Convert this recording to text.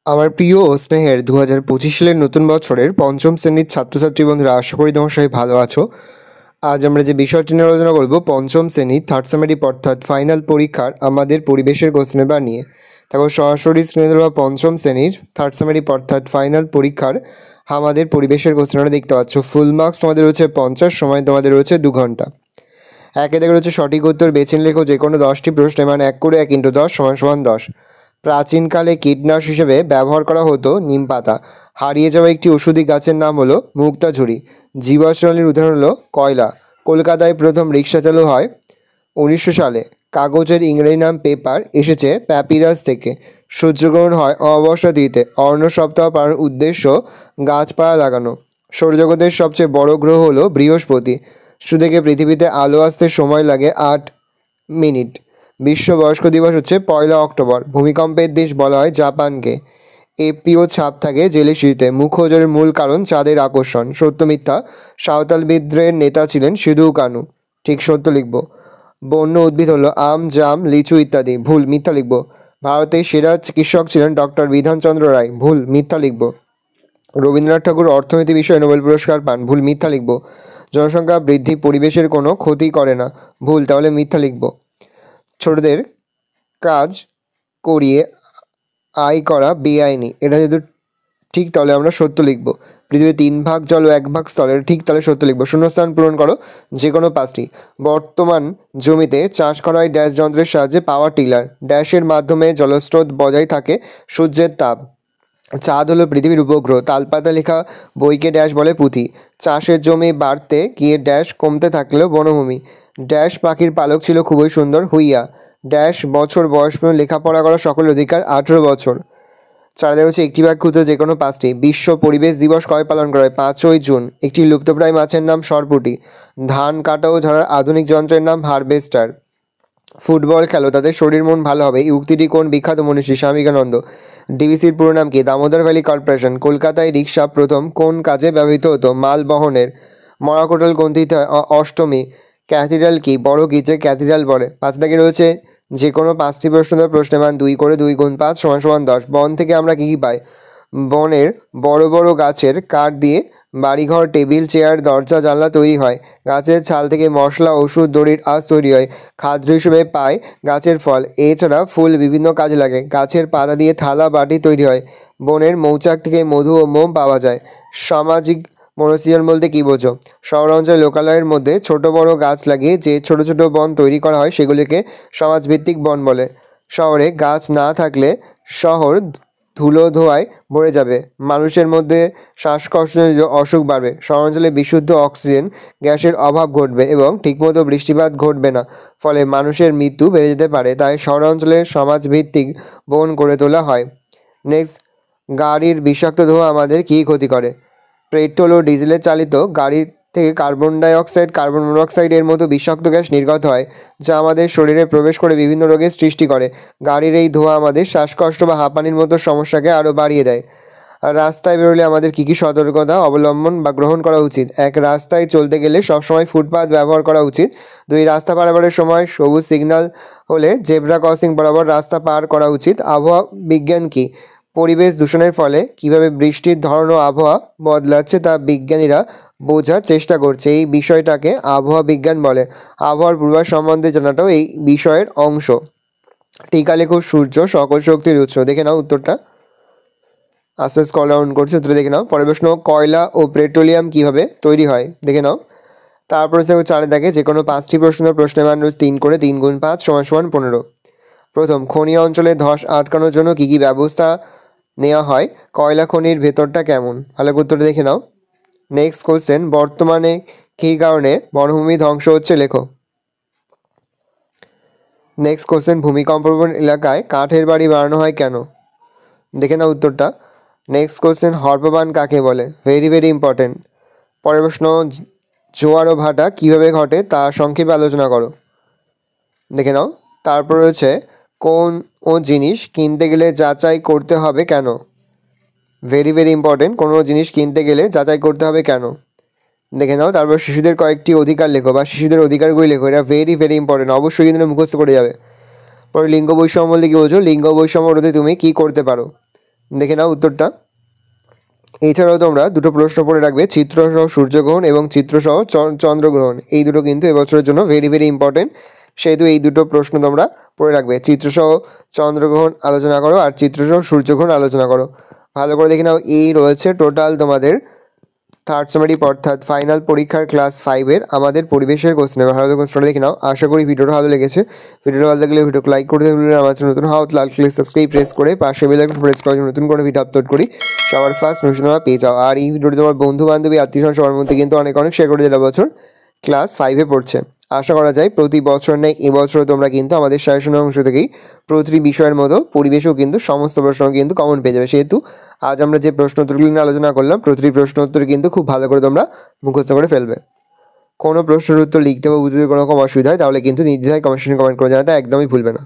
আমার প্রিয় ও স্নেহের 2025 সালের নতুন বছরের পঞ্চম শ্রেণীর ছাত্রছাত্রী বন্ধুরা, আশা করি তোমার সবাই ভালো আছো। আজ আমরা যে বিষয়টি নিয়ে আলোচনা করব, পঞ্চম শ্রেণীর থার্ড সেমেটিভ অর্থাৎ ফাইনাল পরীক্ষার আমাদের পরিবেশের কোশ্চেন পেপার নিয়ে। দেখো, সরাসরি স্ক্রিনে দেওয়া পঞ্চম শ্রেণীর থার্ড সেমেটিভ অর্থাৎ ফাইনাল পরীক্ষার আমাদের পরিবেশের কোশ্চেনটা দেখতে পাচ্ছ। ফুল মার্কস তোমাদের রয়েছে 50, সময় তোমাদের রয়েছে 2 ঘন্টা। একে দেখে রয়েছে সঠিক উত্তর বেছে লেখো যে কোনো 10টি প্রশ্নে, মানে 1 করে 1 × 10 = 10। প্রাচীনকালে কীটনাশক হিসেবে ব্যবহার করা হতো নিম পাতা। হারিয়ে যাওয়া একটি ওষুধি গাছের নাম হলো মুক্তাঝুরি। জীবাশ্মালীর উদাহরণ হলো কয়লা। কলকাতায় প্রথম রিক্সা চালু হয় 1900 সালে। কাগজের ইংরেজি নাম পেপার এসেছে প্যাপিরাস থেকে। সূর্যগ্রহণ হয় অমাবস্যা তিথিতে। অরণ্য সপ্তাহ পালনের উদ্দেশ্য গাছপালা লাগানো। সৌরজগতের সবচেয়ে বড় গ্রহ হলো বৃহস্পতি। সূর্য থেকে পৃথিবীতে আলো আসতে সময় লাগে 8 মিনিট। বিশ্ব বয়স্ক দিবস হচ্ছে 1 অক্টোবর। ভূমিকম্পের দেশ বলা হয় জাপানকে। এপিও ছাপ থাকে জেলিসিতে। মুখোজের মূল কারণ চাঁদের আকর্ষণ। সত্য মিথ্যা? সাঁওতাল বিদ্রোহের নেতা ছিলেন সিধু কানু। ঠিক সত্য লিখব। বন্য উদ্ভিদ হলো আম, জাম, লিচু ইত্যাদি। ভুল। মিথ্যা লিখব। ভারতের সেরা চিকিৎসক ছিলেন ডক্টর বিধানচন্দ্র রায়। ভুল। মিথ্যা লিখব। রবীন্দ্রনাথ ঠাকুর অর্থনীতি বিষয়ে নোবেল পুরস্কার পান। ভুল। মিথ্যা লিখব। জনসংখ্যা বৃদ্ধি পরিবেশের কোনো ক্ষতি করে না। ভুল। তাহলে মিথ্যা লিখব। ছোটদের কাজ করিয়ে আয় করা বেআইনি। এটা যেহেতু ঠিক, তাহলে আমরা সত্য লিখব। পৃথিবীর 3 ভাগ জল ও 1 ভাগ স্থলের। ঠিক, তাহলে সত্য লিখব। শূন্যস্থান পূরণ করো যে কোনো 5টি। বর্তমান জমিতে চাষ করা হয় ড্যাশ যন্ত্রের সাহায্যে পাওয়ার টিলার। ড্যাশের মাধ্যমে জলস্রোত বজায় থাকে সূর্যের তাপ। চাঁদ হলো পৃথিবীর উপগ্রহ। তালপাতা লেখা বইকে ড্যাশ বলে পুঁথি। চাষের জমি বাড়তে গিয়ে ড্যাশ কমতে থাকলেও বনভূমি। ড্যাশ পাখির পালক ছিল খুবই সুন্দর হুইয়া। ড্যাশ বছর বয়স পর্যন্ত লেখাপড়া করা সকলের অধিকার 18 বছর। চার দেওয়া হচ্ছে একটি বাক্য উত্তর যে কোনো 5টি। বিশ্ব পরিবেশ দিবস কবে পালন করা হয়? 5ই জুন। একটি লুপ্তপ্রায় মাছের নাম সরপুঁটি। ধান কাটা ও ঝাড়ার আধুনিক যন্ত্রের নাম হারভেস্টার। ফুটবল খেলো, তাদের শরীর মন ভালো হবে। এই উক্তিটি কোন বিখ্যাত মনীষী? স্বামী বিবেকানন্দ। ডিভিসির পুরো নাম কি? Damodar valley corporation. কলকাতায় রিক্সা প্রথম কোন কাজে ব্যবহৃত হতো? মাল বহনের। মরাকোটাল কোন তিথি হয়? অষ্টমী। ক্যাথিড্রাল কি? বড় গির্জে ক্যাথিড্রাল বলে। 5 থেকে রয়েছে যে কোনো 5টি প্রশ্ন দেওয়ার প্রশ্নের মান 2 করে 2 × 5 = 10। বন থেকে আমরা কী কী পাই? বনের বড় বড় গাছের কাঠ দিয়ে বাড়িঘর, টেবিল, চেয়ার, দরজা, জানলা তৈরি হয়। গাছের ছাল থেকে মশলা, ওষুধ, দড়ির আঁশ তৈরি হয়। খাদ্য হিসেবে পায় গাছের ফল। এছাড়া ফুল বিভিন্ন কাজে লাগে। গাছের পাতা দিয়ে থালা, বাটি তৈরি হয়। বনের মৌচাক থেকে মধু ও মোম পাওয়া যায়। সামাজিক বনসৃজন বলতে কী বোঝো? শহরাঞ্চলে লোকালয়ের মধ্যে ছোট বড় গাছ লাগিয়ে যে ছোট ছোট বন তৈরি করা হয় সেগুলিকে সমাজভিত্তিক বন বলে। শহরে গাছ না থাকলে শহর ধুলো ধোঁয়ায় ভরে যাবে। মানুষের মধ্যে শ্বাসকষ্টজনিত অসুখ বাড়বে। শহরাঞ্চলে বিশুদ্ধ অক্সিজেন গ্যাসের অভাব ঘটবে এবং ঠিকমতো বৃষ্টিপাত ঘটবে না। ফলে মানুষের মৃত্যু বেড়ে যেতে পারে। তাই শহরাঞ্চলে সমাজভিত্তিক বন গড়ে তোলা হয়। নেক্সট, গাড়ির বিষাক্ত ধোঁয়া আমাদের কী ক্ষতি করে? পেট্রোল ও ডিজেলে চালিত গাড়ি থেকে কার্বন ডাইঅক্সাইড, কার্বন মনোক্সাইড এর মতো বিষাক্ত গ্যাস নির্গত হয়, যা আমাদের শরীরে প্রবেশ করে বিভিন্ন রোগের সৃষ্টি করে। গাড়ির এই ধোঁয়া আমাদের শ্বাসকষ্ট বা হাঁপানির মতো সমস্যাকে আরও বাড়িয়ে দেয়। আর রাস্তায় বেরোলে আমাদের কী কী সতর্কতা অবলম্বন বা গ্রহণ করা উচিত? 1. রাস্তায় চলতে গেলে সবসময় ফুটপাত ব্যবহার করা উচিত। 2. রাস্তা পারাপারের সময় সবুজ সিগন্যাল হলে জেব্রা ক্রসিং বরাবর রাস্তা পার করা উচিত। আবহাওয়া বিজ্ঞান কী? পরিবেশ দূষণের ফলে কীভাবে বৃষ্টির ধরন ও আবহাওয়া বদলাচ্ছে তা বিজ্ঞানীরা বোঝার চেষ্টা করছে। এই বিষয়টাকে আবহাওয়া বিজ্ঞান বলে। আবহাওয়ার পূর্বাভাস সম্বন্ধে জানাটাও এই বিষয়ের অংশ। টিকা লেখো সূর্য সকল শক্তির উৎস। দেখে নাও উত্তরটা। আস্তে স্ক্রল ডাউন করছে, উত্তর দেখে নাও। পরের প্রশ্ন, কয়লা ও পেট্রোলিয়াম কীভাবে তৈরি হয়? দেখে নাও। তারপরে দেখো 4 দেখে যে কোনো 5টি প্রশ্নের মান 3 করে 3 × 5 = 15। প্রথম, খনি অঞ্চলে ধস আটকানোর জন্য কী কী ব্যবস্থা নেওয়া হয়? কয়লা খনির ভেতরটা কেমন? ভালো উত্তরটা দেখে নাও। নেক্সট কোশ্চেন, বর্তমানে কী কারণে বনভূমি ধ্বংস হচ্ছে? লেখো। নেক্সট কোশ্চেন, ভূমিকম্পপ্রবণ এলাকায় কাঠের বাড়ি বানানো হয় কেন? দেখে নাও উত্তরটা। নেক্সট কোশ্চেন, হর্পবান কাকে বলে? Very very important. পরের প্রশ্ন, জোয়ার ও ভাটা কীভাবে ঘটে তা সংক্ষেপে আলোচনা করো। দেখে নাও। তারপর রয়েছে, কোন ও জিনিস কিনতে গেলে যাচাই করতে হবে কেন? Very very important. কোনো জিনিস কিনতে গেলে যাচাই করতে হবে কেন? দেখে নাও। তারপর শিশুদের কয়েকটি অধিকার লেখো বা শিশুদের অধিকারগুলি লেখো। এটা ভেরি ভেরি ইম্পর্টেন্ট, অবশ্যই কিন্তু মুখস্থ করে যাবে। পরে লিঙ্গ বৈষম্য বলতে কী বোঝো? লিঙ্গ বৈষম্য রোধে তুমি কী করতে পারো? দেখে নাও উত্তরটা। এছাড়াও তোমরা দুটো প্রশ্ন পড়ে রাখবে, চিত্রসহ সূর্যগ্রহণ এবং চিত্রসহ চন্দ্রগ্রহণ। এই দুটো কিন্তু এবছরের জন্য ভেরি ভেরি ইম্পর্টেন্ট, সেহেতু এই দুটো প্রশ্ন তোমরা পড়ে রাখবে। চিত্রসহ চন্দ্রগ্রহণ আলোচনা করো আর চিত্রসহ সূর্যগ্রহণ আলোচনা করো। ভালো করে দেখে নাও, এই রয়েছে টোটাল তোমাদের থার্ড সেমেটিভ অর্থাৎ ফাইনাল পরীক্ষার ক্লাস 5-এর আমাদের পরিবেশের কোশ্চেন। এবার ভালো কোশ্চেনটা দেখে নাও। আশা করি ভিডিওটা ভালো লেগেছে। ভিডিওটা ভালো লাগলে ভিডিওকে লাইক করে দেবে, আমার চ্যানেল নতুন হওয়া লাল ক্লিক সাবস্ক্রাইব প্রেস করে পাশে বেল আইকন প্রেস করে নতুন করে ভিডিও আপলোড করি সবার ফার্স্ট নোটিফিকেশন তোমরা পেয়ে যাও। আর এই ভিডিওটি তোমার বন্ধু বান্ধবী আত্মীয়স্বজন সবার মধ্যে কিন্তু অনেক শেয়ার করে দিলে বছর ক্লাস 5-এ পড়ছে। আশা করা যায় প্রতি বছর নেই এবছরও তোমরা কিন্তু আমাদের সাজেশন অংশ থেকেই প্রতিটি বিষয়ের মতো পরিবেশেও কিন্তু সমস্ত প্রশ্ন কিন্তু কমন পেয়ে যাবে। সেহেতু আজ আমরা যে প্রশ্ন উত্তরগুলি নিয়ে আলোচনা করলাম প্রতিটি প্রশ্ন উত্তর কিন্তু খুব ভালো করে তোমরা মুখস্থ করে ফেলবে। কোনো প্রশ্নের উত্তর লিখতে বা বুঝতে কোনো রকম অসুবিধা হয় তাহলে কিন্তু নির্দ্বিধায় কমেন্ট করে জানাতে একদমই ভুলবে না।